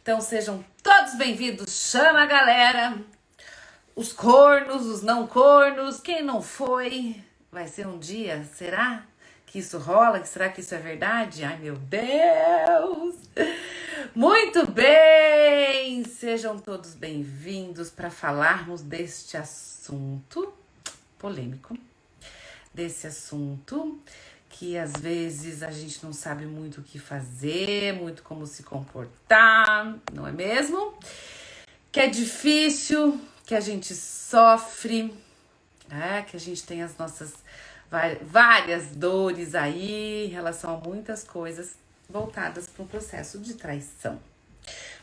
Então sejam todos bem-vindos, chama a galera, os cornos, os não cornos, quem não foi, vai ser um dia, será que isso rola? Será que isso é verdade? Ai meu Deus! Muito bem, sejam todos bem-vindos para falarmos deste assunto polêmico, desse assunto que às vezes a gente não sabe muito o que fazer, muito como se comportar, não é mesmo? Que é difícil, que a gente sofre, que a gente tem as nossas várias dores aí em relação a muitas coisas voltadas para o processo de traição.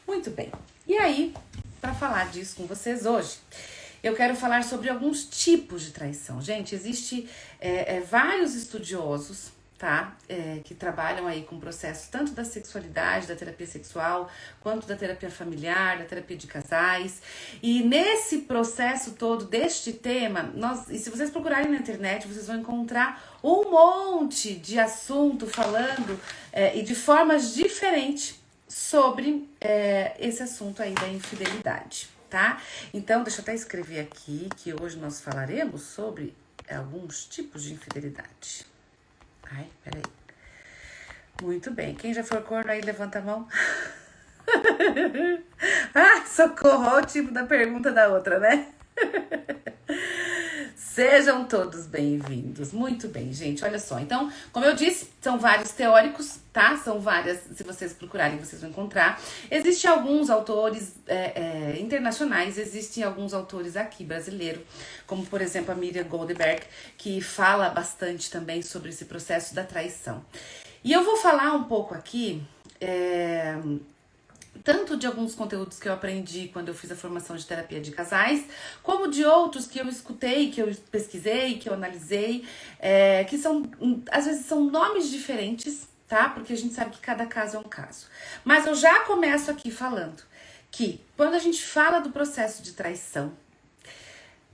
Muito bem, e aí, para falar disso com vocês hoje, eu quero falar sobre alguns tipos de traição. Gente, existe vários estudiosos, tá? Que trabalham aí com o processo tanto da sexualidade, da terapia sexual, quanto da terapia familiar, da terapia de casais. E nesse processo todo deste tema, e se vocês procurarem na internet, vocês vão encontrar um monte de assunto falando e de formas diferentes sobre esse assunto aí da infidelidade. Tá? Então, deixa eu até escrever aqui que hoje nós falaremos sobre alguns tipos de infidelidade. Ai, peraí. Muito bem. Quem já foi corno aí, levanta a mão. Socorro, olha o tipo da pergunta da outra, né? Sejam todos bem-vindos. Muito bem, gente, olha só. Então, como eu disse, são vários teóricos, tá? São várias, se vocês procurarem, vocês vão encontrar. Existem alguns autores internacionais, existem alguns autores aqui brasileiros, como, por exemplo, a Miriam Goldberg, que fala bastante também sobre esse processo da traição. E eu vou falar um pouco aqui... tanto de alguns conteúdos que eu aprendi quando eu fiz a formação de terapia de casais, como de outros que eu escutei, que eu pesquisei, que eu analisei, que são, às vezes são nomes diferentes, tá? Porque a gente sabe que cada caso é um caso. Mas eu já começo aqui falando que quando a gente fala do processo de traição,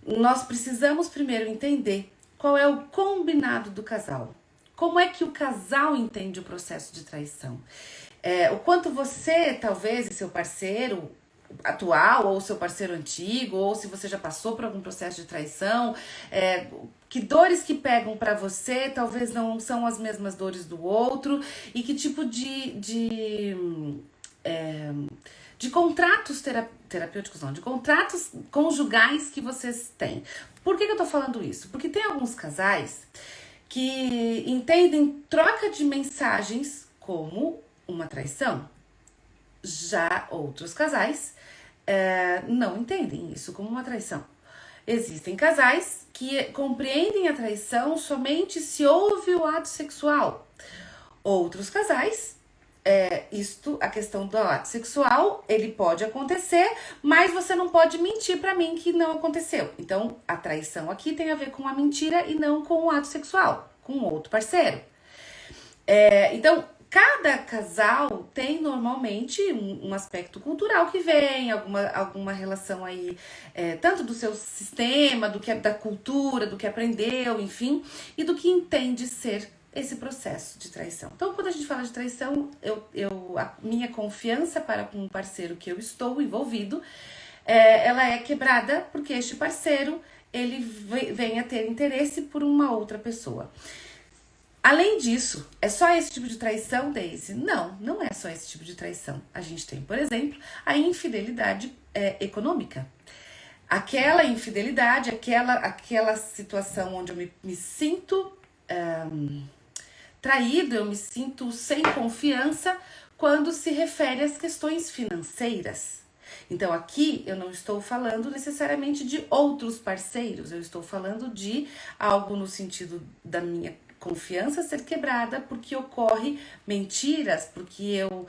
nós precisamos primeiro entender qual é o combinado do casal. Como é que o casal entende o processo de traição? O quanto você, talvez, e seu parceiro atual, ou seu parceiro antigo, ou se você já passou por algum processo de traição, que dores que pegam pra você, talvez não são as mesmas dores do outro, e que tipo de contratos terapêuticos, não, de contratos conjugais que vocês têm. Por que eu tô falando isso? Porque tem alguns casais que entendem troca de mensagens como uma traição. Já outros casais não entendem isso como uma traição. Existem casais que compreendem a traição somente se houve o ato sexual. Outros casais, a questão do ato sexual, ele pode acontecer, mas você não pode mentir pra mim que não aconteceu. Então, a traição aqui tem a ver com a mentira e não com o ato sexual, com outro parceiro. Então, cada casal tem normalmente um aspecto cultural que vem, alguma relação aí, tanto do seu sistema, da cultura, do que aprendeu, enfim, e do que entende ser esse processo de traição. Então, quando a gente fala de traição, a minha confiança para com o parceiro que eu estou envolvido, ela é quebrada porque este parceiro, ele vem a ter interesse por uma outra pessoa. Além disso, é só esse tipo de traição, Daisy? Não, não é só esse tipo de traição. A gente tem, por exemplo, a infidelidade econômica. Aquela infidelidade, aquela situação onde eu me sinto traído, eu me sinto sem confiança quando se refere às questões financeiras. Então aqui eu não estou falando necessariamente de outros parceiros, eu estou falando de algo no sentido da minha confiança ser quebrada porque ocorre mentiras, porque eu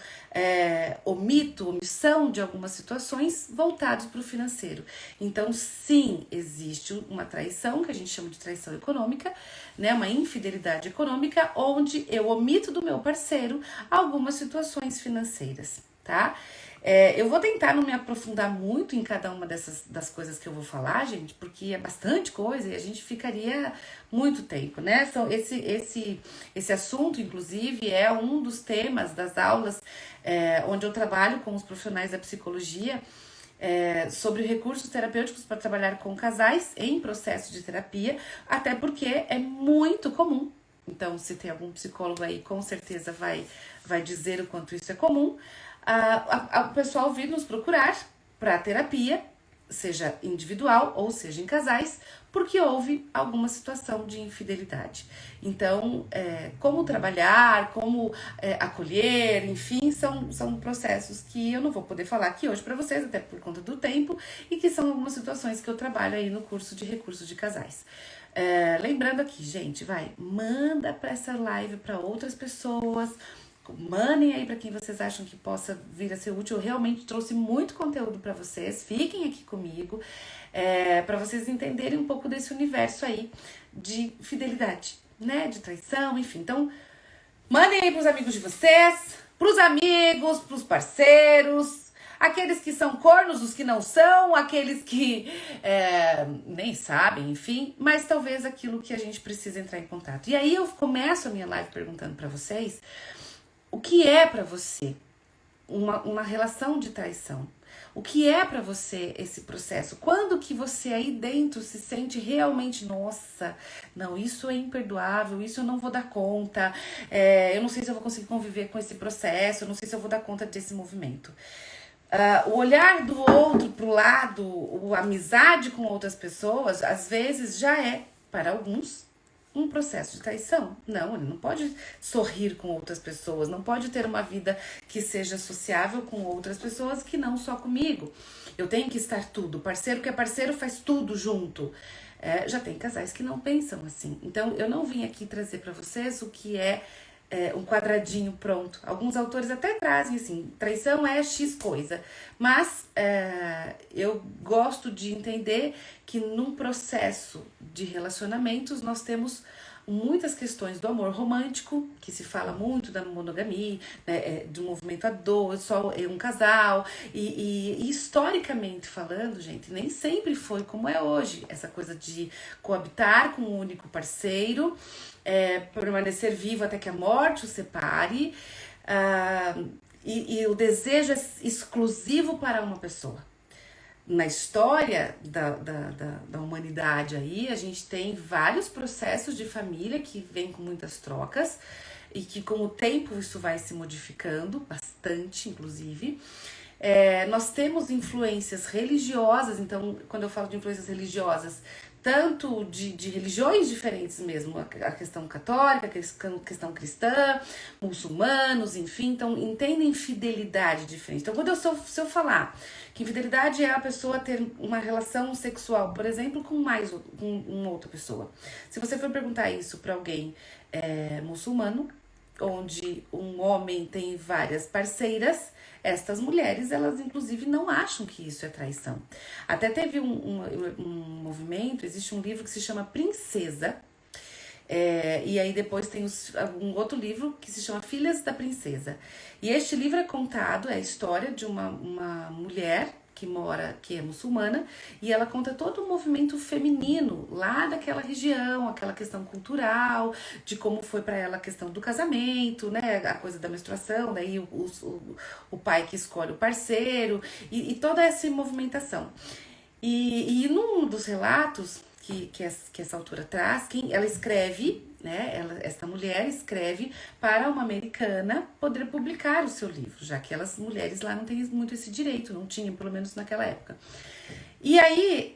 omissão de algumas situações voltadas para o financeiro. Então, sim, existe uma traição, que a gente chama de traição econômica, né? Uma infidelidade econômica, onde eu omito do meu parceiro algumas situações financeiras, tá? Eu vou tentar não me aprofundar muito em cada uma das coisas que eu vou falar, gente, porque é bastante coisa e a gente ficaria muito tempo, né? Esse assunto, inclusive, é um dos temas das aulas onde eu trabalho com os profissionais da psicologia, sobre recursos terapêuticos para trabalhar com casais em processo de terapia, até porque é muito comum. Então, se tem algum psicólogo aí, com certeza vai dizer o quanto isso é comum. O pessoal vir nos procurar para terapia, seja individual ou seja em casais, porque houve alguma situação de infidelidade. Então, como trabalhar, como acolher, enfim, são processos que eu não vou poder falar aqui hoje para vocês, até por conta do tempo, e que são algumas situações que eu trabalho aí no curso de recursos de casais. Lembrando aqui, gente, manda para essa live para outras pessoas, mandem aí para quem vocês acham que possa vir a ser útil. Eu realmente trouxe muito conteúdo para vocês, fiquem aqui comigo, para vocês entenderem um pouco desse universo aí de fidelidade, né, de traição, enfim. Então, mandem aí pros amigos de vocês, pros amigos, pros parceiros, aqueles que são cornos, os que não são, aqueles que nem sabem, enfim, mas talvez aquilo que a gente precisa entrar em contato. E aí eu começo a minha live perguntando para vocês, o que é para você uma relação de traição? O que é para você esse processo? Quando que você aí dentro se sente realmente, nossa, não, isso é imperdoável, isso eu não vou dar conta, eu não sei se eu vou conseguir conviver com esse processo, eu não sei se eu vou dar conta desse movimento. O olhar do outro pro lado, a amizade com outras pessoas, às vezes já é, para alguns, um processo de traição. Não, ele não pode sorrir com outras pessoas, não pode ter uma vida que seja sociável com outras pessoas que não só comigo. Eu tenho que estar tudo. Parceiro que é parceiro faz tudo junto. Já tem casais que não pensam assim. Então, eu não vim aqui trazer para vocês o que é um quadradinho pronto. Alguns autores até trazem assim, traição é X coisa. Mas eu gosto de entender que num processo de relacionamentos nós temos muitas questões do amor romântico, que se fala muito da monogamia, né, do movimento a dois, só um casal, e historicamente falando, gente, nem sempre foi como é hoje, essa coisa de coabitar com um único parceiro, permanecer vivo até que a morte o separe, e o desejo é exclusivo para uma pessoa. Na história da humanidade aí, a gente tem vários processos de família que vêm com muitas trocas e que com o tempo isso vai se modificando, bastante inclusive. Nós temos influências religiosas, então quando eu falo de influências religiosas, tanto de religiões diferentes mesmo, a questão católica, a questão cristã, muçulmanos, enfim, então entendem fidelidade diferente. Então, se eu falar que infidelidade é a pessoa ter uma relação sexual, por exemplo, com uma outra pessoa. Se você for perguntar isso para alguém muçulmano, onde um homem tem várias parceiras, estas mulheres, elas inclusive não acham que isso é traição. Até teve um movimento, existe um livro que se chama Princesa, e aí depois tem um outro livro que se chama Filhas da Princesa. E este livro é contado, é a história de uma mulher que é muçulmana, e ela conta todo o movimento feminino lá daquela região, aquela questão cultural, de como foi para ela a questão do casamento, né, a coisa da menstruação, daí o pai que escolhe o parceiro, e toda essa movimentação. E num dos relatos que essa autora traz, ela escreve, né? Esta mulher escreve para uma americana poder publicar o seu livro, já que as mulheres lá não têm muito esse direito, não tinham, pelo menos naquela época. E aí,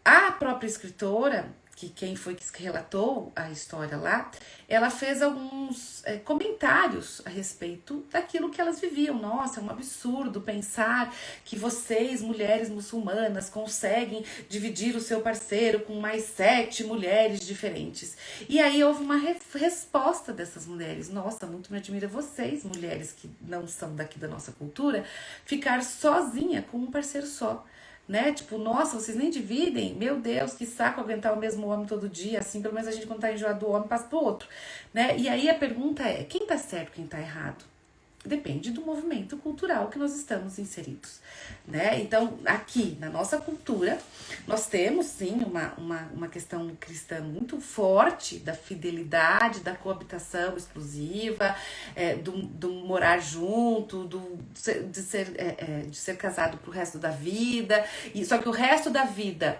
a própria escritora, quem foi que relatou a história lá, ela fez alguns comentários a respeito daquilo que elas viviam. Nossa, é um absurdo pensar que vocês, mulheres muçulmanas, conseguem dividir o seu parceiro com mais 7 mulheres diferentes. E aí houve uma resposta dessas mulheres. Nossa, muito me admira vocês, mulheres que não são daqui da nossa cultura, ficar sozinha com um parceiro só. Né? Tipo, nossa, vocês nem dividem? Meu Deus, que saco aguentar o mesmo homem todo dia. Assim, pelo menos a gente, quando tá enjoado do homem, passa pro outro. Né? E aí a pergunta é, quem tá certo, quem tá errado? Depende do movimento cultural que nós estamos inseridos, né? Então, aqui na nossa cultura, nós temos sim uma questão cristã muito forte da fidelidade, da coabitação exclusiva, do morar junto, de ser casado pro resto da vida. Só que o resto da vida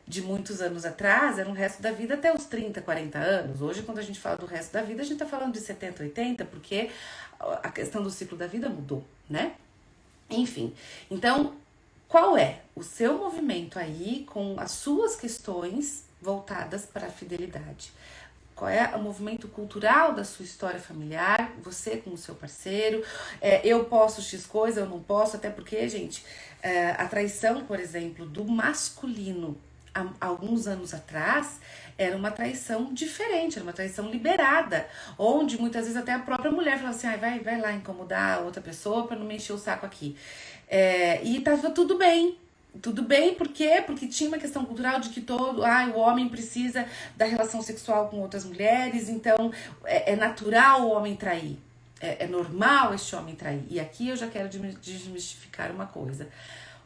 de muitos anos atrás, era um resto da vida até os 30, 40 anos. Hoje, quando a gente fala do resto da vida, a gente tá falando de 70, 80, porque a questão do ciclo da vida mudou, né? Enfim, então, qual é o seu movimento aí com as suas questões voltadas para a fidelidade? Qual é o movimento cultural da sua história familiar, você com o seu parceiro? Eu posso X coisa, eu não posso, até porque, gente, a traição, por exemplo, do masculino há alguns anos atrás, era uma traição diferente, era uma traição liberada, onde muitas vezes até a própria mulher falava assim, vai lá incomodar a outra pessoa para não me encher o saco aqui. E tava tudo bem. Tudo bem, por quê? Porque tinha uma questão cultural de que o homem precisa da relação sexual com outras mulheres, então é natural o homem trair. É normal este homem trair. E aqui eu já quero desmistificar uma coisa.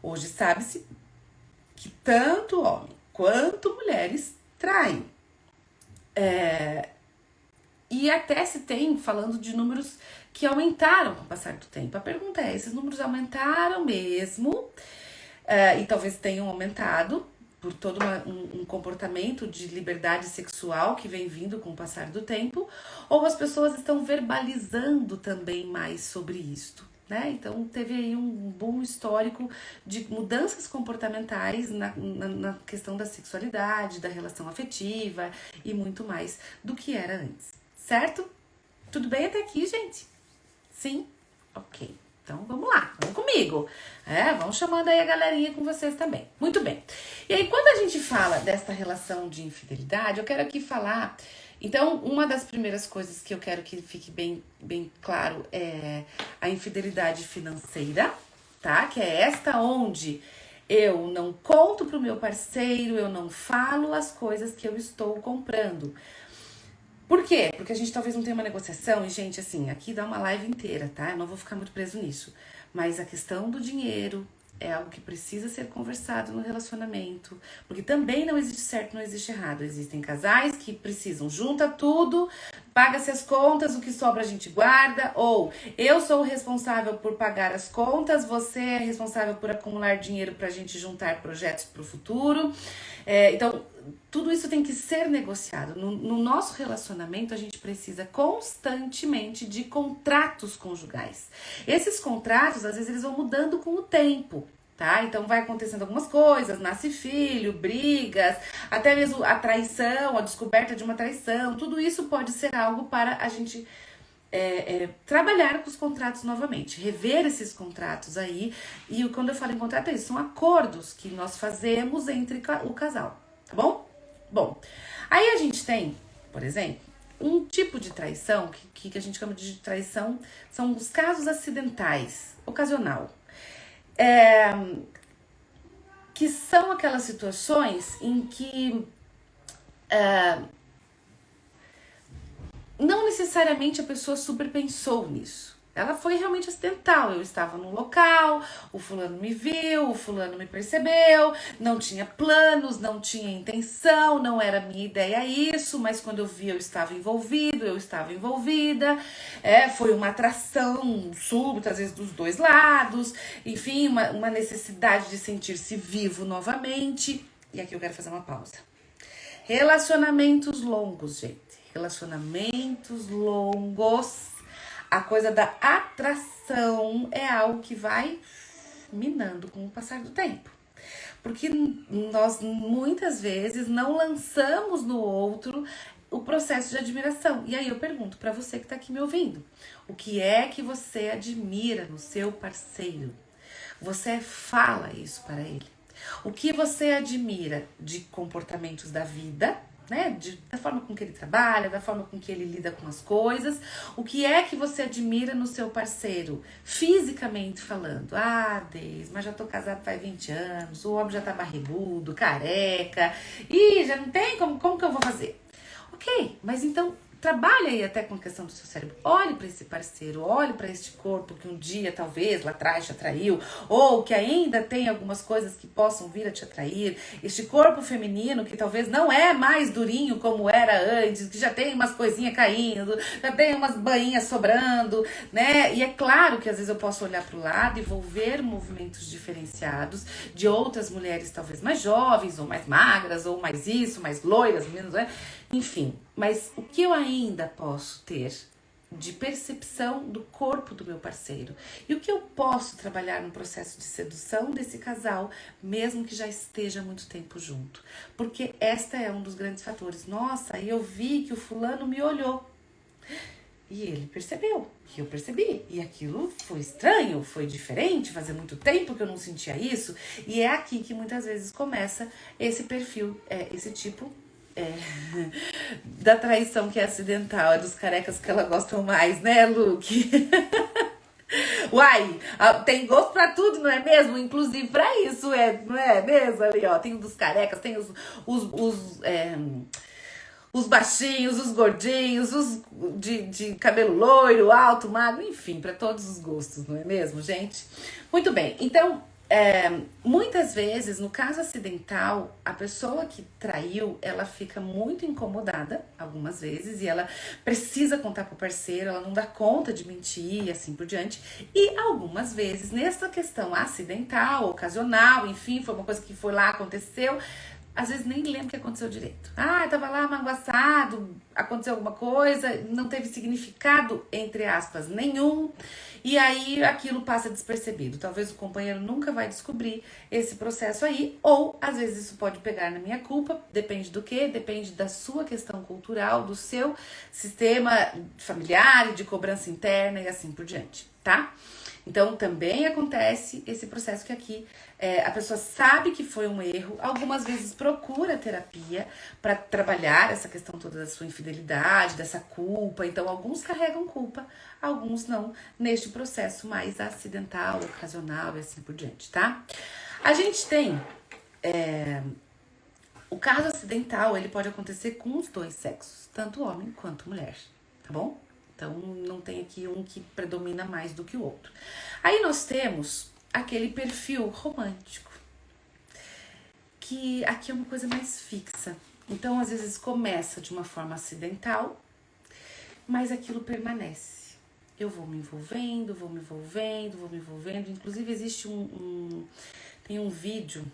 Hoje sabe-se que tanto homem quanto mulheres traem. E até se tem, falando de números que aumentaram com o passar do tempo. A pergunta é, esses números aumentaram mesmo? E talvez tenham aumentado por todo um comportamento de liberdade sexual que vem vindo com o passar do tempo, ou as pessoas estão verbalizando também mais sobre isto, né? Então teve aí um bom histórico de mudanças comportamentais na questão da sexualidade, da relação afetiva e muito mais do que era antes, certo? Tudo bem até aqui, gente? Sim? Ok. Então vamos lá, vamos comigo. Vamos chamando aí a galerinha com vocês também. Muito bem. E aí, quando a gente fala desta relação de infidelidade, eu quero aqui falar. Então, uma das primeiras coisas que eu quero que fique bem claro é a infidelidade financeira, tá? Que é esta onde eu não conto pro meu parceiro, eu não falo as coisas que eu estou comprando. Por quê? Porque a gente talvez não tenha uma negociação, e gente, assim, aqui dá uma live inteira, tá? Eu não vou ficar muito preso nisso. Mas a questão do dinheiro é algo que precisa ser conversado no relacionamento. Porque também não existe certo, não existe errado. Existem casais que precisam, junta tudo, paga-se as contas, o que sobra a gente guarda. Ou eu sou o responsável por pagar as contas, você é responsável por acumular dinheiro pra gente juntar projetos pro futuro. Então, tudo isso tem que ser negociado. No nosso relacionamento, a gente precisa constantemente de contratos conjugais. Esses contratos, às vezes, eles vão mudando com o tempo, tá? Então, vai acontecendo algumas coisas, nasce filho, brigas, até mesmo a traição, a descoberta de uma traição. Tudo isso pode ser algo para a gente trabalhar com os contratos novamente, rever esses contratos aí. E quando eu falo em contrato, é isso, são acordos que nós fazemos entre o casal, tá bom? Bom, aí a gente tem, por exemplo, um tipo de traição que a gente chama de traição, são os casos acidentais, ocasional, que são aquelas situações em que não necessariamente a pessoa super pensou nisso. Ela foi realmente acidental. Eu estava no local, o fulano me viu, o fulano me percebeu, não tinha planos, não tinha intenção, não era minha ideia isso, mas quando eu vi eu estava envolvido, eu estava envolvida. Foi uma atração súbita, às vezes dos dois lados, enfim, uma necessidade de sentir-se vivo novamente. E aqui eu quero fazer uma pausa. Relacionamentos longos, gente. Relacionamentos longos, a coisa da atração é algo que vai minando com o passar do tempo. Porque nós muitas vezes não lançamos no outro o processo de admiração. E aí eu pergunto para você que tá aqui me ouvindo, o que é que você admira no seu parceiro? Você fala isso para ele? O que você admira de comportamentos da vida, né? Da forma com que ele trabalha, da forma com que ele lida com as coisas. O que é que você admira no seu parceiro, fisicamente falando? Deis, mas já tô casado faz 20 anos, o homem já tá barrigudo, careca, e já não tem como que eu vou fazer? Ok, mas então, trabalha aí até com a questão do seu cérebro. Olhe para esse parceiro, olhe para este corpo que um dia talvez lá atrás te atraiu, ou que ainda tem algumas coisas que possam vir a te atrair. Este corpo feminino que talvez não é mais durinho como era antes, que já tem umas coisinhas caindo, já tem umas bainhas sobrando, né? E é claro que às vezes eu posso olhar para o lado e vou ver movimentos diferenciados de outras mulheres talvez mais jovens, ou mais magras, ou mais isso, mais loiras, menos, né? Enfim, mas o que eu ainda posso ter de percepção do corpo do meu parceiro? E o que eu posso trabalhar no processo de sedução desse casal, mesmo que já esteja há muito tempo junto? Porque esta é um dos grandes fatores. Nossa, eu vi que o fulano me olhou. E ele percebeu, e eu percebi. E aquilo foi estranho, foi diferente, fazia muito tempo que eu não sentia isso. E é aqui que muitas vezes começa esse perfil, esse tipo da traição que é acidental, é dos carecas que ela gosta mais, né, Luke? Uai, tem gosto pra tudo, não é mesmo? Inclusive pra isso, não é mesmo? Ali, ó, tem dos carecas, tem os baixinhos, os gordinhos, os de cabelo loiro, alto, magro, enfim, pra todos os gostos, não é mesmo, gente? Muito bem, então, muitas vezes, no caso acidental, a pessoa que traiu, ela fica muito incomodada, algumas vezes, e ela precisa contar pro parceiro, ela não dá conta de mentir e assim por diante. E algumas vezes, nessa questão acidental, ocasional, enfim, foi uma coisa que foi lá, aconteceu, às vezes nem lembro o que aconteceu direito. Ah, tava lá magoaçado, aconteceu alguma coisa, não teve significado, entre aspas, nenhum. E aí aquilo passa despercebido. Talvez o companheiro nunca vai descobrir esse processo aí, ou às vezes isso pode pegar na minha culpa, depende do quê? Depende da sua questão cultural, do seu sistema familiar, de cobrança interna e assim por diante, tá? Então também acontece esse processo que aqui a pessoa sabe que foi um erro, algumas vezes procura terapia para trabalhar essa questão toda da sua infidelidade, dessa culpa. Então alguns carregam culpa, alguns não, neste processo mais acidental, ocasional e assim por diante, tá? A gente tem o caso acidental, ele pode acontecer com os dois sexos, tanto homem quanto mulher, tá bom? Então, não tem aqui um que predomina mais do que o outro. Aí nós temos aquele perfil romântico, que aqui é uma coisa mais fixa. Então, às vezes começa de uma forma acidental, mas aquilo permanece. Eu vou me envolvendo, vou me envolvendo, vou me envolvendo. Inclusive, existe tem um vídeo.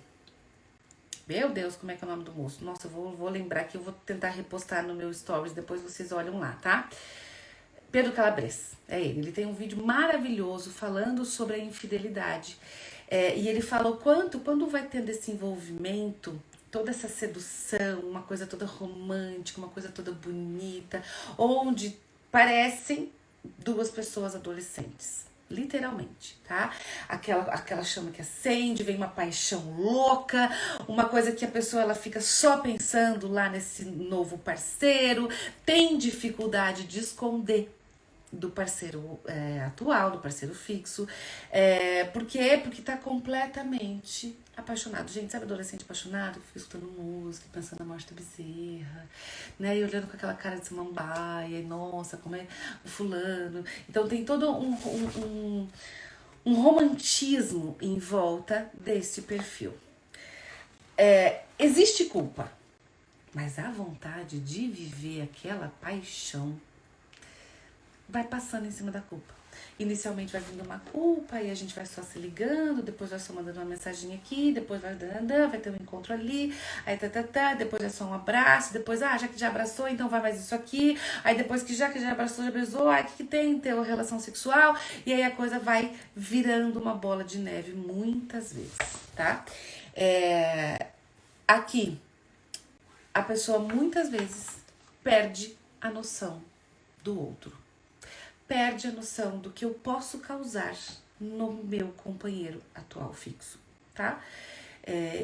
Meu Deus, como é que é o nome do moço? Nossa, eu vou lembrar que eu vou tentar repostar no meu stories, depois vocês olham lá, tá? Pedro Calabres, é ele. Ele tem um vídeo maravilhoso falando sobre a infidelidade. E ele fala o quanto, quando vai tendo esse envolvimento, toda essa sedução, uma coisa toda romântica, uma coisa toda bonita, onde parecem duas pessoas adolescentes. Literalmente, tá? Aquela chama que acende, vem uma paixão louca, uma coisa que a pessoa ela fica só pensando lá nesse novo parceiro, tem dificuldade de esconder do parceiro atual, do parceiro fixo. Por quê? Porque tá completamente apaixonado. Gente, sabe adolescente apaixonado? Que fica escutando música, pensando na morte da Bezerra, né? E olhando com aquela cara de samambaia, e nossa, como é o fulano. Então tem todo um romantismo em volta desse perfil. Existe culpa, mas a vontade de viver aquela paixão vai passando em cima da culpa. Inicialmente vai vindo uma culpa, e a gente vai só se ligando, depois vai só mandando uma mensagem aqui, depois vai ter um encontro ali, aí depois é só um abraço, depois, já que já abraçou, então vai mais isso aqui, aí depois que já abraçou, já beijou, aí que tem ter relação sexual, e aí a coisa vai virando uma bola de neve muitas vezes, tá? Aqui, a pessoa muitas vezes perde a noção do outro. Perde a noção do que eu posso causar no meu companheiro atual fixo, tá?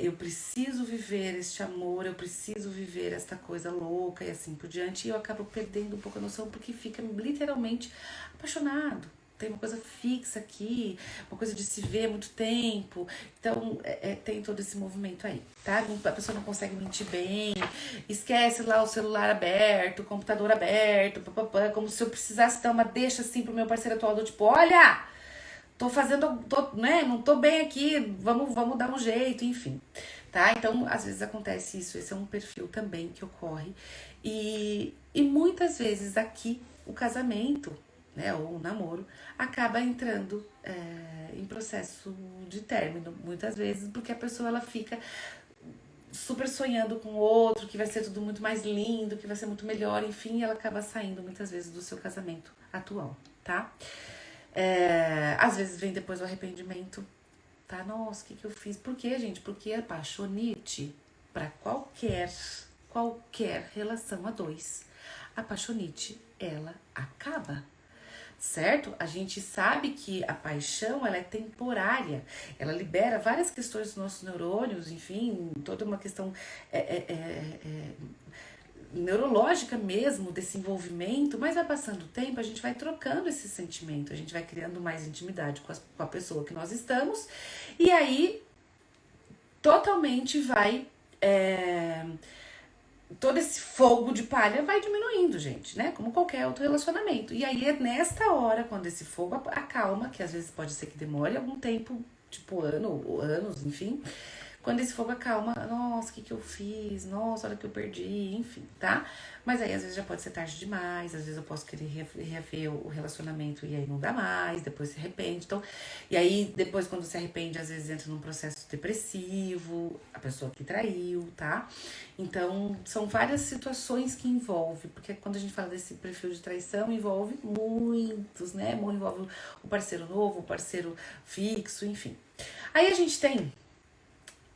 Eu preciso viver este amor, eu preciso viver esta coisa louca e assim por diante, e eu acabo perdendo um pouco a noção porque fica literalmente apaixonado, tem uma coisa fixa aqui, uma coisa de se ver há muito tempo. Então, tem todo esse movimento aí, tá? A pessoa não consegue mentir bem, esquece lá o celular aberto, o computador aberto, papapá, como se eu precisasse dar uma deixa assim pro meu parceiro atual, do tipo, olha, né, não tô bem aqui, vamos dar um jeito, enfim, tá? Então, às vezes acontece isso, esse é um perfil também que ocorre. E muitas vezes aqui, o casamento, né, ou o namoro, acaba entrando em processo de término, muitas vezes, porque a pessoa, ela fica super sonhando com o outro, que vai ser tudo muito mais lindo, que vai ser muito melhor, enfim, ela acaba saindo muitas vezes do seu casamento atual, tá? Às vezes vem depois o arrependimento, tá? Nossa, o que eu fiz? Por quê, gente? Porque a apaixonite, para qualquer relação a dois, a apaixonite, ela acaba, certo? A gente sabe que a paixão, ela é temporária, ela libera várias questões dos nossos neurônios, enfim, toda uma questão neurológica mesmo desse envolvimento, mas vai passando o tempo, a gente vai trocando esse sentimento, a gente vai criando mais intimidade com a pessoa que nós estamos, e aí totalmente vai todo esse fogo de palha vai diminuindo, gente, né? Como qualquer outro relacionamento. E aí é nesta hora, quando esse fogo acalma, que às vezes pode ser que demore algum tempo, tipo anos, enfim. Quando esse fogo acalma, nossa, o que eu fiz? Nossa, olha que eu perdi, enfim, tá? Mas aí às vezes já pode ser tarde demais, às vezes eu posso querer rever o relacionamento e aí não dá mais, depois se arrepende. Então, e aí depois quando se arrepende, às vezes entra num processo depressivo, a pessoa que traiu, tá? Então, são várias situações que envolve, porque quando a gente fala desse perfil de traição, envolve muitos, né? Envolve o parceiro novo, o parceiro fixo, enfim. Aí a gente tem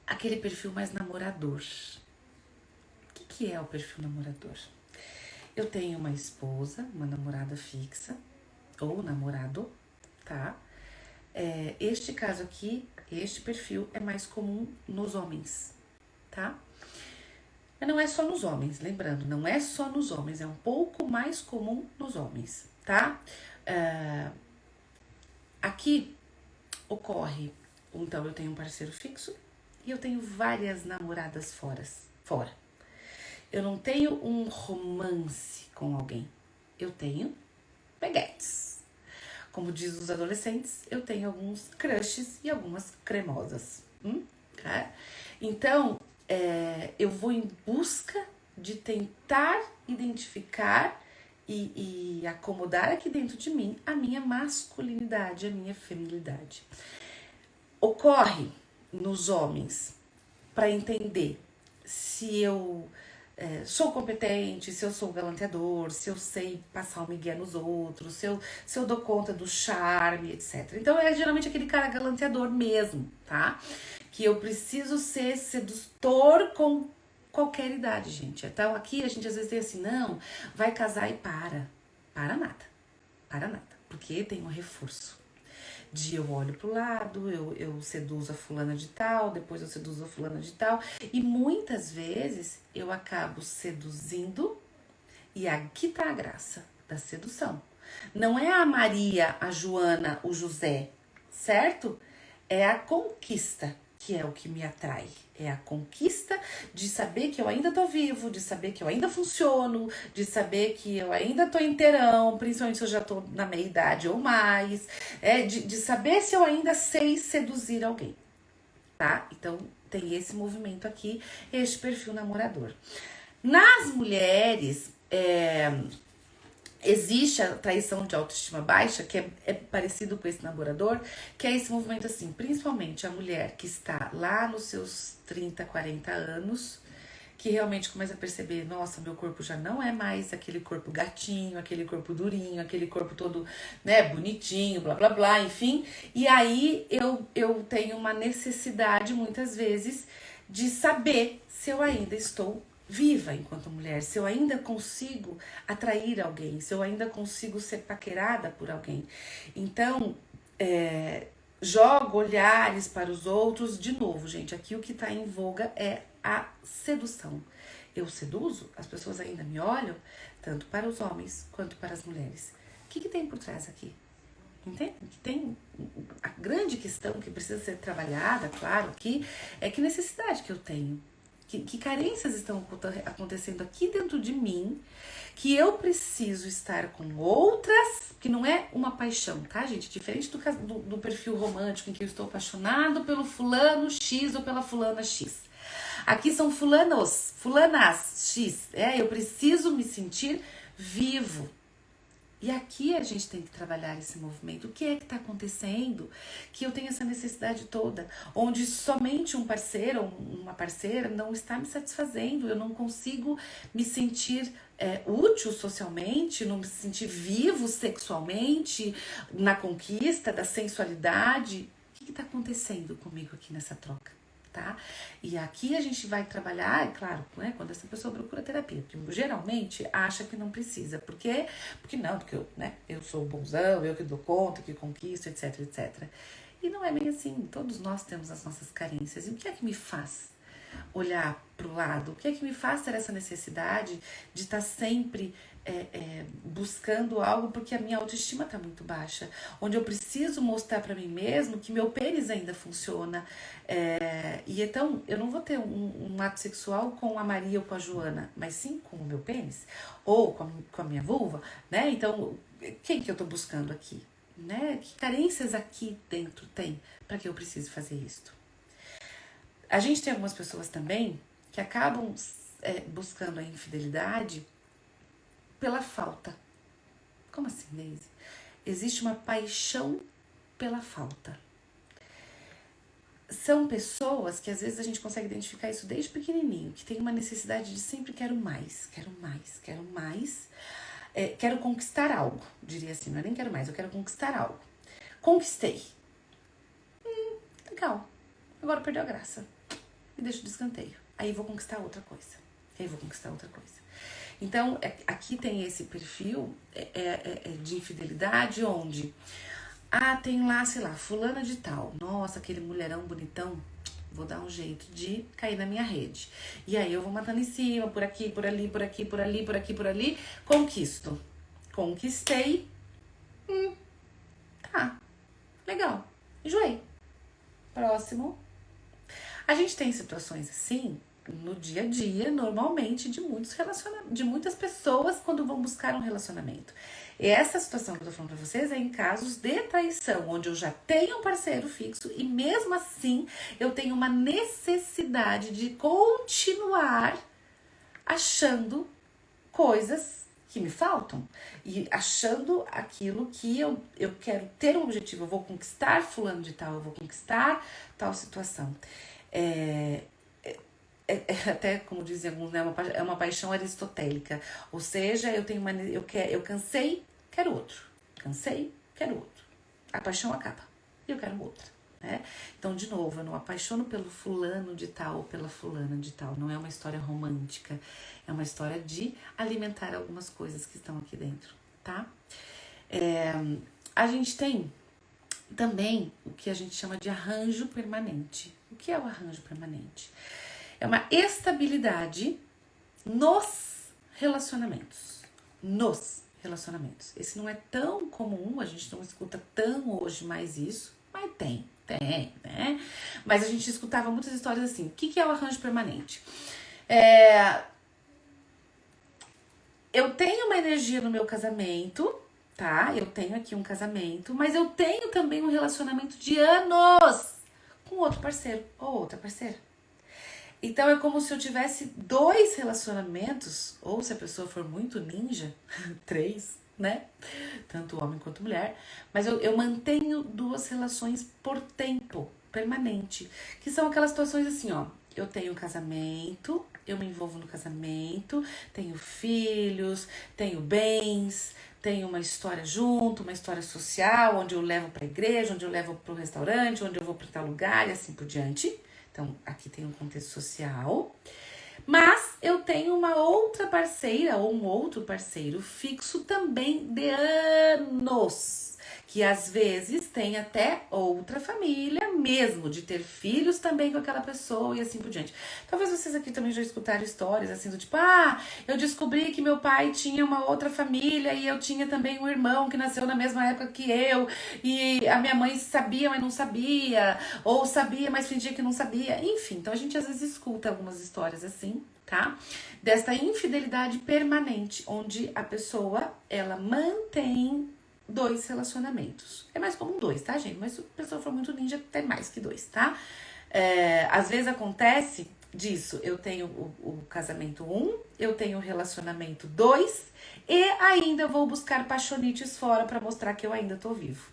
aquele perfil mais namorador. O que é o perfil namorador? Eu tenho uma esposa, uma namorada fixa, ou namorado, tá? Este caso aqui, este perfil é mais comum nos homens, tá? Mas não é só nos homens, lembrando, não é só nos homens, é um pouco mais comum nos homens, tá? Aqui ocorre, então eu tenho um parceiro fixo e eu tenho várias namoradas fora. Eu não tenho um romance com alguém, eu tenho peguetes. Como diz os adolescentes, eu tenho alguns crushes e algumas cremosas. Tá? Então, eu vou em busca de tentar identificar e acomodar aqui dentro de mim a minha masculinidade, a minha feminilidade. Ocorre nos homens para entender se eu sou competente, se eu sou galanteador, se eu sei passar o migué nos outros, se eu dou conta do charme, etc. Então é geralmente aquele cara galanteador mesmo, tá? Que eu preciso ser sedutor com qualquer idade, gente. Então aqui a gente às vezes tem assim, não, vai casar e para. Para nada. Porque tem um reforço. Eu olho pro lado, eu seduzo a fulana de tal, depois eu seduzo a fulana de tal. E muitas vezes eu acabo seduzindo, e aqui tá a graça da sedução. Não é a Maria, a Joana, o José, certo? É a conquista que é o que me atrai. É a conquista de saber que eu ainda tô vivo, de saber que eu ainda funciono, de saber que eu ainda tô inteirão, principalmente se eu já tô na meia idade ou mais, de saber se eu ainda sei seduzir alguém, tá? Então, tem esse movimento aqui, este perfil namorador. Nas mulheres, existe a traição de autoestima baixa, que é parecido com esse namorador, que é esse movimento assim, principalmente a mulher que está lá nos seus 30, 40 anos, que realmente começa a perceber, nossa, meu corpo já não é mais aquele corpo gatinho, aquele corpo durinho, aquele corpo todo, né, bonitinho, blá, blá, blá, enfim. E aí eu tenho uma necessidade, muitas vezes, de saber se eu ainda estou viva enquanto mulher, se eu ainda consigo atrair alguém, se eu ainda consigo ser paquerada por alguém. Então, jogo olhares para os outros. De novo, gente, aqui o que está em voga é a sedução. Eu seduzo, as pessoas ainda me olham, tanto para os homens quanto para as mulheres. O que tem por trás aqui? Entende? Tem a grande questão que precisa ser trabalhada, claro, aqui, é que necessidade que eu tenho. Que carências estão acontecendo aqui dentro de mim, que eu preciso estar com outras, que não é uma paixão, tá, gente? Diferente do perfil romântico em que eu estou apaixonado pelo fulano X ou pela fulana X. Aqui são fulanas X. Eu preciso me sentir vivo. E aqui a gente tem que trabalhar esse movimento. O que é que está acontecendo? Que eu tenho essa necessidade toda, onde somente um parceiro ou uma parceira não está me satisfazendo. Eu não consigo me sentir útil socialmente, não me sentir vivo sexualmente, na conquista da sensualidade. O que está acontecendo comigo aqui nessa troca? Tá? E aqui a gente vai trabalhar, é claro, né, quando essa pessoa procura terapia, porque geralmente acha que não precisa, porque eu sou bonzão, eu que dou conta, que conquisto, etc, etc. E não é bem assim, todos nós temos as nossas carências. E o que é que me faz olhar para o lado? O que é que me faz ter essa necessidade de estar sempre buscando algo porque a minha autoestima está muito baixa, onde eu preciso mostrar para mim mesmo que meu pênis ainda funciona, e então eu não vou ter um ato sexual com a Maria ou com a Joana, mas sim com o meu pênis ou com a minha vulva, né? Então quem que eu estou buscando aqui, né? Que carências aqui dentro tem para que eu precise fazer isso? A gente tem algumas pessoas também que acabam buscando a infidelidade pela falta. Como assim, Daisy? Existe uma paixão pela falta. São pessoas que às vezes a gente consegue identificar isso desde pequenininho, que tem uma necessidade de sempre quero mais, quero mais, quero mais. Quero conquistar algo, diria assim, não é nem quero mais, eu quero conquistar algo. Conquistei. Legal. Agora perdeu a graça. E deixo de escanteio. Aí vou conquistar outra coisa. Então, aqui tem esse perfil de infidelidade onde tem lá, sei lá, fulana de tal. Nossa, aquele mulherão bonitão, vou dar um jeito de cair na minha rede. E aí eu vou matando em cima, por aqui, por ali, por aqui, por ali, por aqui, por ali. Conquisto. Conquistei. Tá. Legal. Enjoei. Próximo. A gente tem situações assim no dia a dia, normalmente, de muitas pessoas quando vão buscar um relacionamento. E essa situação que eu tô falando pra vocês é em casos de traição, onde eu já tenho um parceiro fixo e mesmo assim eu tenho uma necessidade de continuar achando coisas que me faltam e achando aquilo que eu quero ter um objetivo, eu vou conquistar fulano de tal, eu vou conquistar tal situação. Até como dizem alguns, né, é uma paixão aristotélica, ou seja, eu cansei, quero outro, cansei, quero outro, a paixão acaba e eu quero outra, né? Então, de novo, eu não apaixono pelo fulano de tal ou pela fulana de tal, não é uma história romântica, é uma história de alimentar algumas coisas que estão aqui dentro, tá? A gente tem também o que a gente chama de arranjo permanente. O que é o arranjo permanente? É uma estabilidade nos relacionamentos. Esse não é tão comum, a gente não escuta tão hoje mais isso, mas tem, né? Mas a gente escutava muitas histórias assim. O que é o arranjo permanente? Eu tenho uma energia no meu casamento, tá? Eu tenho aqui um casamento, mas eu tenho também um relacionamento de anos com outro parceiro ou outra parceira. Então é como se eu tivesse 2 relacionamentos, ou se a pessoa for muito ninja, 3, né? Tanto homem quanto mulher. Mas eu mantenho 2 relações por tempo permanente. Que são aquelas situações assim, ó. Eu tenho um casamento, eu me envolvo no casamento, tenho filhos, tenho bens, tenho uma história junto, uma história social, onde eu levo pra igreja, onde eu levo pro restaurante, onde eu vou pra tal lugar e assim por diante. Então, aqui tem um contexto social, mas eu tenho uma outra parceira ou um outro parceiro fixo também de anos, que às vezes tem até outra família, mesmo de ter filhos também com aquela pessoa e assim por diante. Talvez vocês aqui também já escutaram histórias assim do tipo, eu descobri que meu pai tinha uma outra família e eu tinha também um irmão que nasceu na mesma época que eu, e a minha mãe sabia, mas não sabia, ou sabia, mas fingia que não sabia. Enfim, então a gente às vezes escuta algumas histórias assim, tá? Desta infidelidade permanente, onde a pessoa, ela mantém 2 relacionamentos. É mais comum 2, tá, gente? Mas se a pessoa for muito ninja, tem mais que 2, tá? Às vezes acontece disso, eu tenho o casamento 1, eu tenho o relacionamento 2 e ainda vou buscar paixonites fora pra mostrar que eu ainda tô vivo,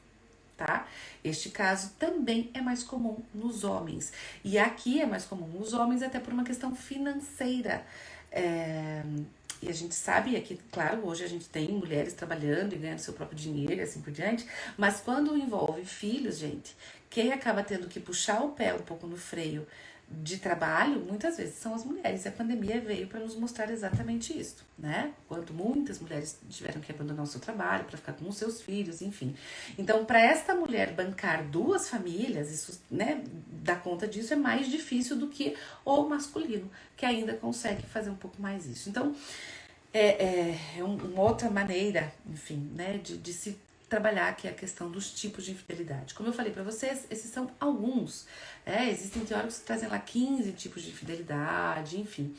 tá? Este caso também é mais comum nos homens. E aqui é mais comum nos homens até por uma questão financeira. E a gente sabe, aqui, claro, hoje a gente tem mulheres trabalhando e ganhando seu próprio dinheiro e assim por diante, mas quando envolve filhos, gente, quem acaba tendo que puxar o pé um pouco no freio de trabalho, muitas vezes são as mulheres. E a pandemia veio para nos mostrar exatamente isso, né? Quanto muitas mulheres tiveram que abandonar o seu trabalho para ficar com os seus filhos, enfim. Então, para esta mulher bancar 2 famílias, isso, né, dar conta disso é mais difícil do que o masculino, que ainda consegue fazer um pouco mais isso. Então, uma outra maneira, enfim, né, de se trabalhar, que é a questão dos tipos de infidelidade. Como eu falei pra vocês, esses são alguns. Existem teóricos que trazem lá 15 tipos de infidelidade, enfim.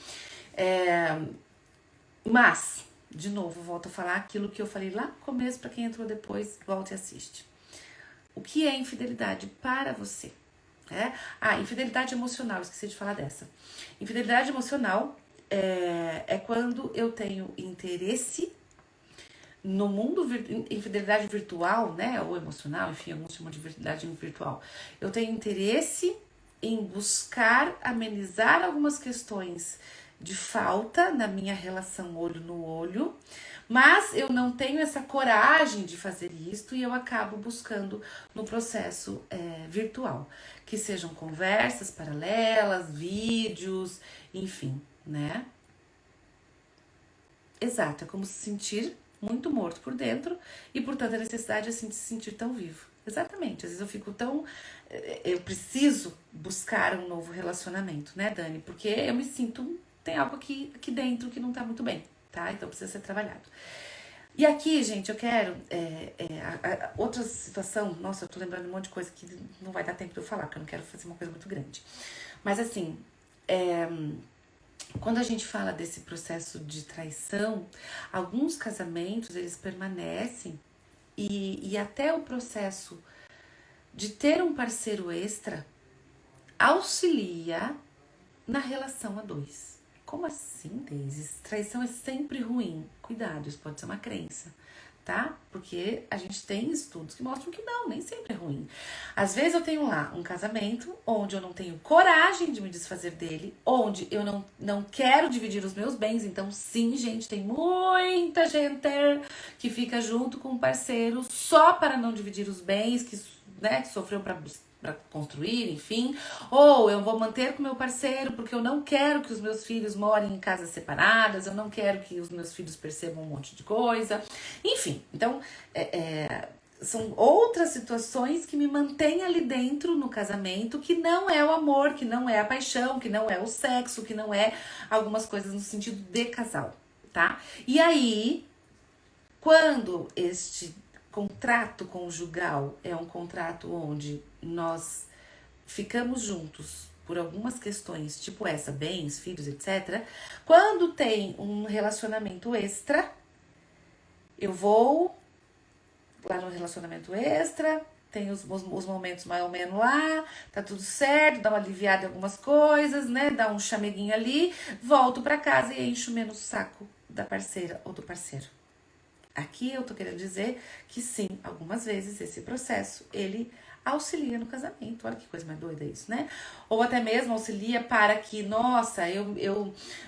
Mas, de novo, volto a falar aquilo que eu falei lá no começo, pra quem entrou depois, volta e assiste. O que é infidelidade para você? Infidelidade emocional, esqueci de falar dessa. Infidelidade emocional é quando eu tenho interesse no mundo, infidelidade virtual, né, ou emocional, enfim, alguns chamam de infidelidade virtual. Eu tenho interesse em buscar amenizar algumas questões de falta na minha relação olho no olho, mas eu não tenho essa coragem de fazer isto e eu acabo buscando no processo virtual, que sejam conversas paralelas, vídeos, enfim, né? Exato, é como se sentir muito morto por dentro e, portanto, a necessidade assim de se sentir tão vivo. Exatamente, às vezes eu fico tão... Eu preciso buscar um novo relacionamento, né, Dani? Porque eu me sinto... Tem algo aqui dentro que não tá muito bem, tá? Então precisa ser trabalhado. E aqui, gente, eu quero... outra situação... Nossa, eu tô lembrando de um monte de coisa que não vai dar tempo de eu falar, porque eu não quero fazer uma coisa muito grande. Mas, assim... Quando a gente fala desse processo de traição, alguns casamentos, eles permanecem e até o processo de ter um parceiro extra auxilia na relação a 2. Como assim, Deise? Traição é sempre ruim. Cuidado, isso pode ser uma crença, tá? Porque a gente tem estudos que mostram que não, nem sempre é ruim. Às vezes eu tenho lá um casamento onde eu não tenho coragem de me desfazer dele, onde eu não quero dividir os meus bens. Então, sim, gente, tem muita gente que fica junto com um parceiro só para não dividir os bens, que sofreu para construir, enfim, ou eu vou manter com meu parceiro porque eu não quero que os meus filhos morem em casas separadas, eu não quero que os meus filhos percebam um monte de coisa, enfim, então são outras situações que me mantêm ali dentro no casamento, que não é o amor, que não é a paixão, que não é o sexo, que não é algumas coisas no sentido de casal, tá? E aí, quando este contrato conjugal é um contrato onde nós ficamos juntos por algumas questões, tipo essa, bens, filhos, etc. Quando tem um relacionamento extra, eu vou lá no relacionamento extra, tem os momentos mais ou menos lá, tá tudo certo, dá uma aliviada em algumas coisas, né? Dá um chameguinho ali, volto pra casa e encho menos o saco da parceira ou do parceiro. Aqui eu tô querendo dizer que sim, algumas vezes esse processo, ele auxilia no casamento. Olha que coisa mais doida isso, né? Ou até mesmo auxilia para que, nossa,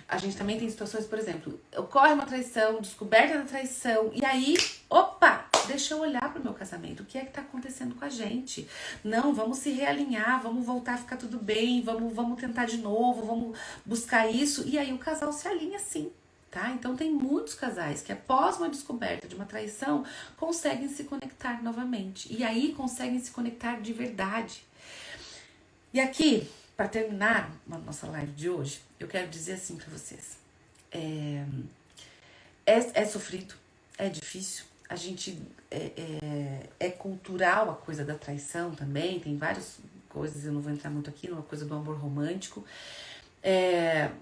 a gente também tem situações, por exemplo, ocorre uma traição, descoberta da traição, e aí, opa, deixa eu olhar pro meu casamento, o que é que tá acontecendo com a gente? Não, vamos se realinhar, vamos voltar a ficar tudo bem, vamos tentar de novo, vamos buscar isso, e aí o casal se alinha sim. Tá? Então tem muitos casais que após uma descoberta de uma traição conseguem se conectar novamente. E aí conseguem se conectar de verdade. E aqui, para terminar a nossa live de hoje, eu quero dizer assim para vocês. É sofrido, é difícil. A gente é cultural a coisa da traição também. Tem várias coisas, eu não vou entrar muito aqui, numa coisa do amor romântico.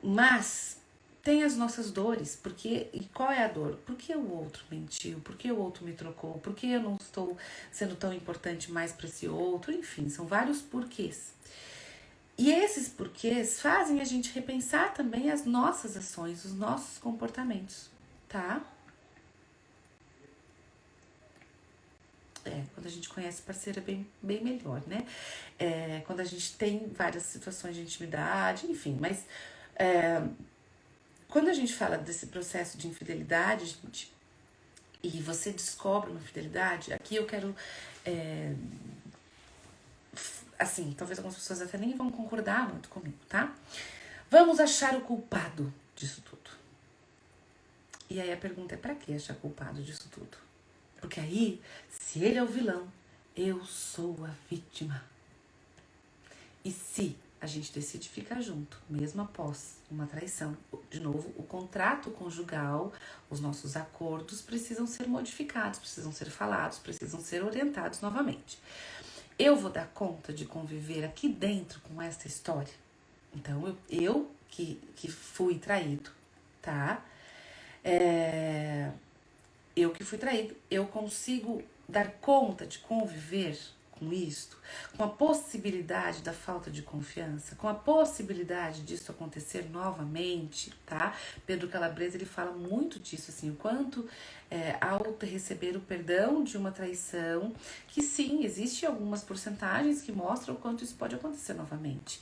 Mas tem as nossas dores. E qual é a dor? Por que o outro mentiu? Por que o outro me trocou? Por que eu não estou sendo tão importante mais para esse outro? Enfim, são vários porquês. E esses porquês fazem a gente repensar também as nossas ações, os nossos comportamentos, tá? Quando a gente conhece o parceiro é bem melhor, né? Quando a gente tem várias situações de intimidade, enfim, mas quando a gente fala desse processo de infidelidade, gente, e você descobre uma infidelidade, aqui eu quero assim, talvez algumas pessoas até nem vão concordar muito comigo, tá? Vamos achar o culpado disso tudo. E aí a pergunta é, pra que achar culpado disso tudo? Porque aí, se ele é o vilão, eu sou a vítima. E se a gente decide ficar junto, mesmo após uma traição, de novo, o contrato conjugal, os nossos acordos precisam ser modificados, precisam ser falados, precisam ser orientados novamente. Eu vou dar conta de conviver aqui dentro com essa história? Então, eu que fui traído, tá? Eu que fui traído, eu consigo dar conta de conviver com isto, com a possibilidade da falta de confiança, com a possibilidade disso acontecer novamente, tá? Pedro Calabresa, ele fala muito disso, assim, o quanto ao receber o perdão de uma traição, que sim, existe algumas porcentagens que mostram o quanto isso pode acontecer novamente.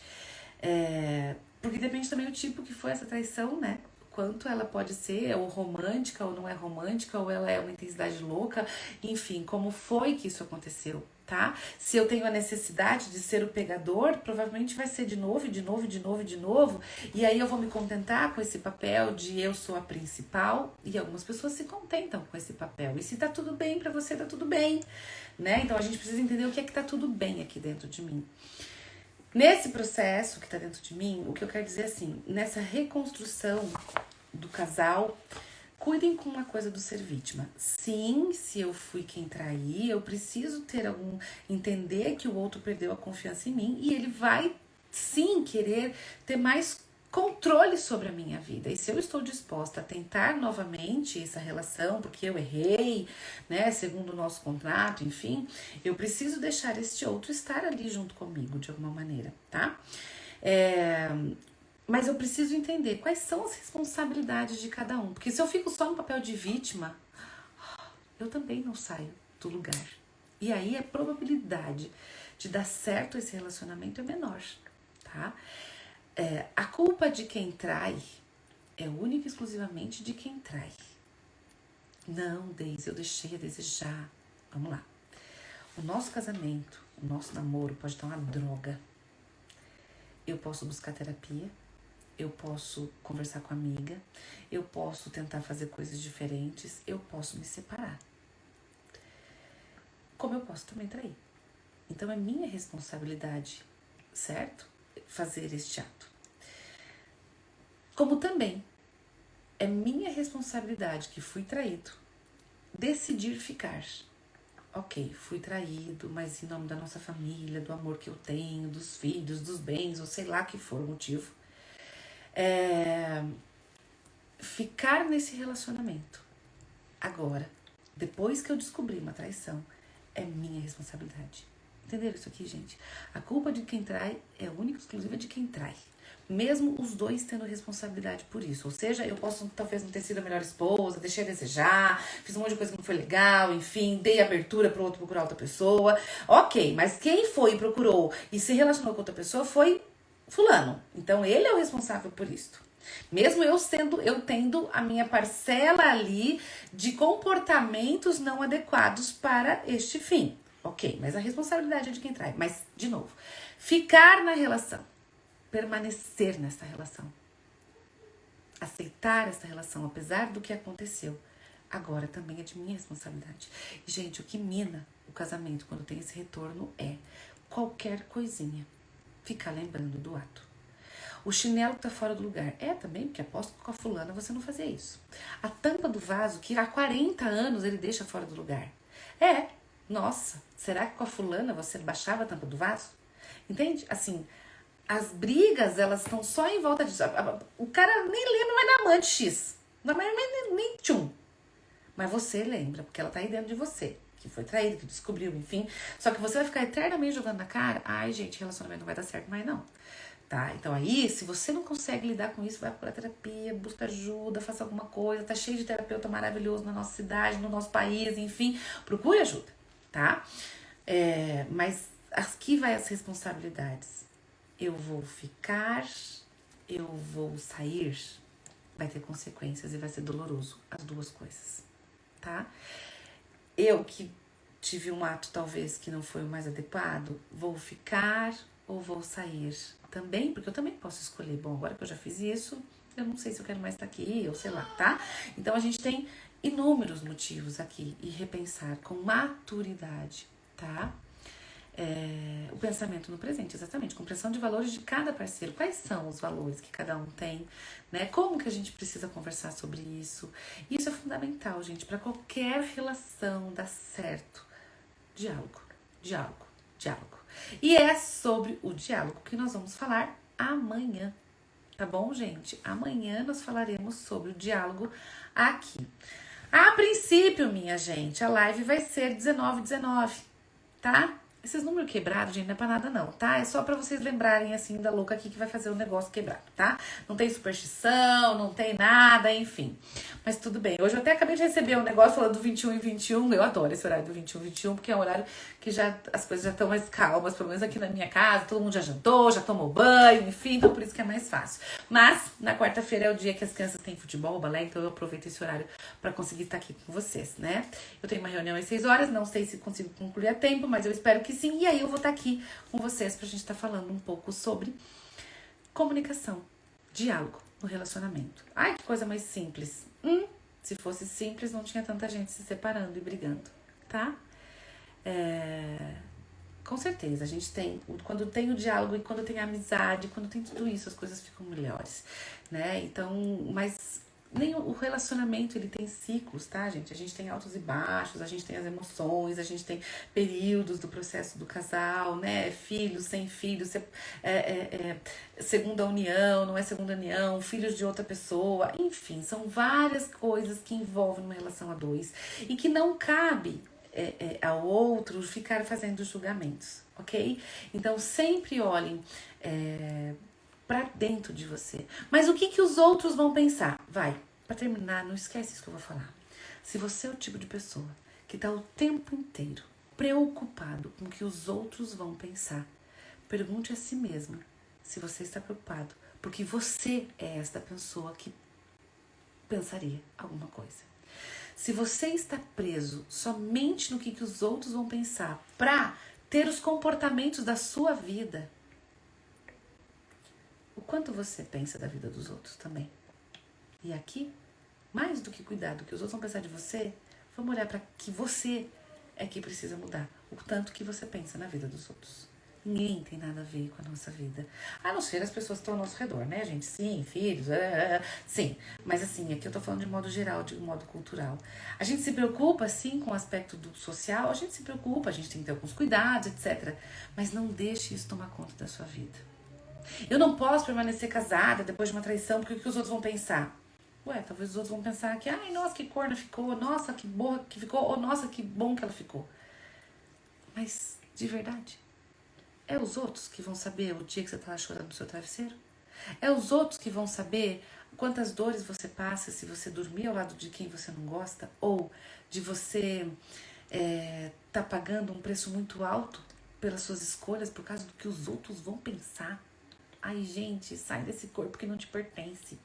Porque depende também do tipo que foi essa traição, né? Quanto ela pode ser, ou romântica, ou não é romântica, ou ela é uma intensidade louca, enfim, como foi que isso aconteceu, tá? Se eu tenho a necessidade de ser o pegador, provavelmente vai ser de novo, e aí eu vou me contentar com esse papel de eu sou a principal, e algumas pessoas se contentam com esse papel, e se tá tudo bem pra você, tá tudo bem, né? Então a gente precisa entender o que é que tá tudo bem aqui dentro de mim. Nesse processo que tá dentro de mim, o que eu quero dizer assim, nessa reconstrução do casal, cuidem com uma coisa do ser vítima. Sim, se eu fui quem traí, eu preciso ter entender que o outro perdeu a confiança em mim e ele vai sim querer ter mais controle sobre a minha vida. E se eu estou disposta a tentar novamente essa relação, porque eu errei, né, segundo o nosso contrato, enfim, eu preciso deixar este outro estar ali junto comigo, de alguma maneira, tá? Mas eu preciso entender quais são as responsabilidades de cada um. Porque se eu fico só no papel de vítima, eu também não saio do lugar. E aí a probabilidade de dar certo esse relacionamento é menor, tá? A culpa de quem trai é única e exclusivamente de quem trai. Não, Deise, eu deixei a desejar. Vamos lá. O nosso casamento, o nosso namoro pode estar uma droga. Eu posso buscar terapia, eu posso conversar com a amiga, eu posso tentar fazer coisas diferentes, eu posso me separar. Como eu posso também trair. Então é minha responsabilidade, certo? Fazer este ato. Como também é minha responsabilidade, que fui traído, decidir ficar. Ok, fui traído, mas em nome da nossa família, do amor que eu tenho, dos filhos, dos bens, ou sei lá que for o motivo. Ficar nesse relacionamento. Agora, depois que eu descobri uma traição, é minha responsabilidade. Entenderam isso aqui, gente? A culpa de quem trai é única e exclusiva de quem trai. Mesmo os dois tendo responsabilidade por isso. Ou seja, eu posso talvez não ter sido a melhor esposa, deixei a desejar, fiz um monte de coisa que não foi legal, enfim, dei abertura para o outro procurar outra pessoa. Ok, mas quem foi e procurou e se relacionou com outra pessoa foi fulano. Então ele é o responsável por isso. Mesmo eu tendo a minha parcela ali de comportamentos não adequados para este fim. Ok, mas a responsabilidade é de quem trai. Mas, de novo, ficar na relação, permanecer nessa relação, aceitar essa relação, apesar do que aconteceu, agora também é de minha responsabilidade. E, gente, o que mina o casamento quando tem esse retorno é qualquer coisinha. ficar lembrando do ato. O chinelo que tá fora do lugar. Também, porque aposto que com a fulana você não fazia isso. A tampa do vaso, que há 40 anos ele deixa fora do lugar. Nossa, será que com a fulana você baixava a tampa do vaso? Entende? Assim, as brigas, elas estão só em volta disso. O cara nem lembra mais da amante X. Não é nem tchum. Mas você lembra, porque ela tá aí dentro de você. Que foi traído, que descobriu, enfim. Só que você vai ficar eternamente jogando na cara. Ai, gente, relacionamento não vai dar certo mais não. Tá? Então aí, se você não consegue lidar com isso, vai pra terapia, busca ajuda, faça alguma coisa. Tá cheio de terapeuta maravilhoso na nossa cidade, no nosso país, enfim. Procure ajuda, tá? Mas aqui vai as responsabilidades. Eu vou ficar, eu vou sair, vai ter consequências e vai ser doloroso, as duas coisas, tá? Eu que tive um ato talvez que não foi o mais adequado, vou ficar ou vou sair também, porque eu também posso escolher. Bom, agora que eu já fiz isso, eu não sei se eu quero mais estar aqui, ou sei lá, tá? Então a gente tem inúmeros motivos aqui e repensar com maturidade, tá? O pensamento no presente, exatamente, compreensão de valores de cada parceiro. Quais são os valores que cada um tem, né? Como que a gente precisa conversar sobre isso? Isso é fundamental, gente, para qualquer relação dar certo. Diálogo, diálogo, diálogo. E é sobre o diálogo que nós vamos falar amanhã, tá bom, gente? Amanhã nós falaremos sobre o diálogo aqui. A princípio, minha gente, a live vai ser 19h19, tá? Esses números quebrados, gente, não é pra nada não, tá? É só pra vocês lembrarem, assim, da louca aqui que vai fazer o negócio quebrado, tá? Não tem superstição, não tem nada, enfim. Mas tudo bem. Hoje eu até acabei de receber um negócio falando do 21h21. Eu adoro esse horário do 21h21, porque é um horário que já as coisas já estão mais calmas, pelo menos aqui na minha casa. Todo mundo já jantou, já tomou banho, enfim, então por isso que é mais fácil. Mas na quarta-feira é o dia que as crianças têm futebol, balé, então eu aproveito esse horário pra conseguir estar aqui com vocês, né? Eu tenho uma reunião às 6 horas, não sei se consigo concluir a tempo, mas eu espero que sim. E aí eu vou estar aqui com vocês pra gente estar falando um pouco sobre comunicação, diálogo no relacionamento. Ai, que coisa mais simples. Se fosse simples, não tinha tanta gente se separando e brigando, tá? Com certeza, a gente tem, quando tem o diálogo e quando tem a amizade, quando tem tudo isso, as coisas ficam melhores, né? Então, mas nem o relacionamento, ele tem ciclos, tá, gente? A gente tem altos e baixos, a gente tem as emoções, a gente tem períodos do processo do casal, né? Filhos, sem filhos, segunda união, não é segunda união, filhos de outra pessoa, enfim, são várias coisas que envolvem uma relação a dois e que não cabe ao outro ficar fazendo julgamentos, ok? Então, sempre olhem pra dentro de você. Mas o que os outros vão pensar? Vai, pra terminar, não esquece isso que eu vou falar. Se você é o tipo de pessoa que tá o tempo inteiro preocupado com o que os outros vão pensar, pergunte a si mesmo se você está preocupado, porque você é esta pessoa que pensaria alguma coisa. Se você está preso somente no que os outros vão pensar pra ter os comportamentos da sua vida, o quanto você pensa da vida dos outros também. E aqui, mais do que cuidar do que os outros vão pensar de você, vamos olhar para que você é que precisa mudar. O tanto que você pensa na vida dos outros. Ninguém tem nada a ver com a nossa vida. A não ser as pessoas que estão ao nosso redor, né, gente? Sim, filhos, sim. Mas assim, aqui eu tô falando de modo geral, de modo cultural. A gente se preocupa, sim, com o aspecto do social, a gente se preocupa, a gente tem que ter alguns cuidados, etc. Mas não deixe isso tomar conta da sua vida. Eu não posso permanecer casada depois de uma traição, porque o que os outros vão pensar? Ué, talvez os outros vão pensar que, ai, nossa, que corna ficou, nossa, que boa que ficou, ou nossa, que bom que ela ficou. Mas, de verdade, é os outros que vão saber o dia que você tá chorando no seu travesseiro? É os outros que vão saber quantas dores você passa se você dormir ao lado de quem você não gosta? Ou de você tá pagando um preço muito alto pelas suas escolhas por causa do que os outros vão pensar? Ai, gente, sai desse corpo que não te pertence.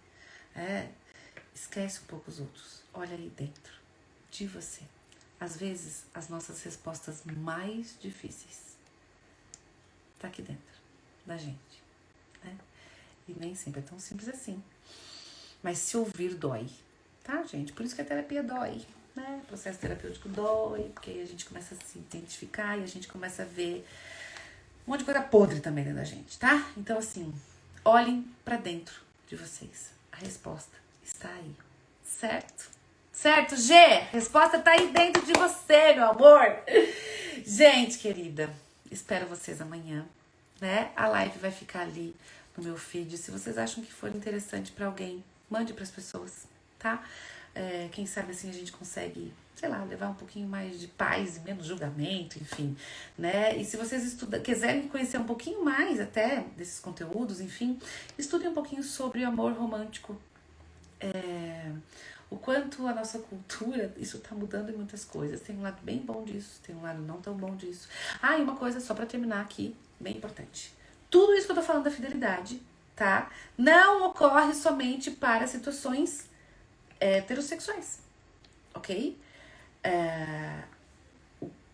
Esquece um pouco os outros. Olha aí dentro de você. Às vezes, as nossas respostas mais difíceis tá aqui dentro da gente, né? E nem sempre é tão simples assim. Mas se ouvir dói, tá, gente? Por isso que a terapia dói, né? O processo terapêutico dói, porque a gente começa a se identificar e a gente começa a ver um monte de coisa podre também dentro da gente, tá? Então, assim, olhem pra dentro de vocês. A resposta está aí, certo? Certo, G? A resposta tá aí dentro de você, meu amor. Gente querida, espero vocês amanhã, né? A live vai ficar ali no meu feed. Se vocês acham que for interessante pra alguém, mande pras pessoas, tá? Quem sabe assim a gente consegue, sei lá, levar um pouquinho mais de paz e menos julgamento, enfim, né? E se vocês quiserem conhecer um pouquinho mais até desses conteúdos, enfim, estudem um pouquinho sobre o amor romântico. O quanto a nossa cultura, isso tá mudando em muitas coisas. Tem um lado bem bom disso, tem um lado não tão bom disso. Ah, e uma coisa só pra terminar aqui, bem importante. Tudo isso que eu tô falando da fidelidade, tá? Não ocorre somente para situações heterossexuais, ok?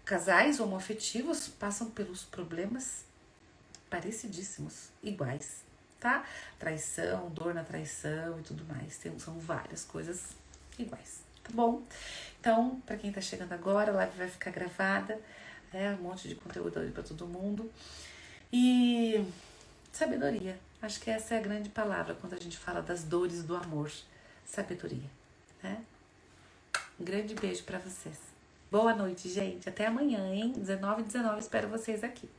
Casais homoafetivos passam pelos problemas parecidíssimos, iguais, tá? Traição, dor na traição e tudo mais. São várias coisas iguais, tá bom? Então, pra quem tá chegando agora, a live vai ficar gravada, um monte de conteúdo ali pra todo mundo. E sabedoria. Acho que essa é a grande palavra quando a gente fala das dores do amor. Sabedoria, né? Um grande beijo pra vocês. Boa noite, gente. Até amanhã, hein? 19h19, espero vocês aqui.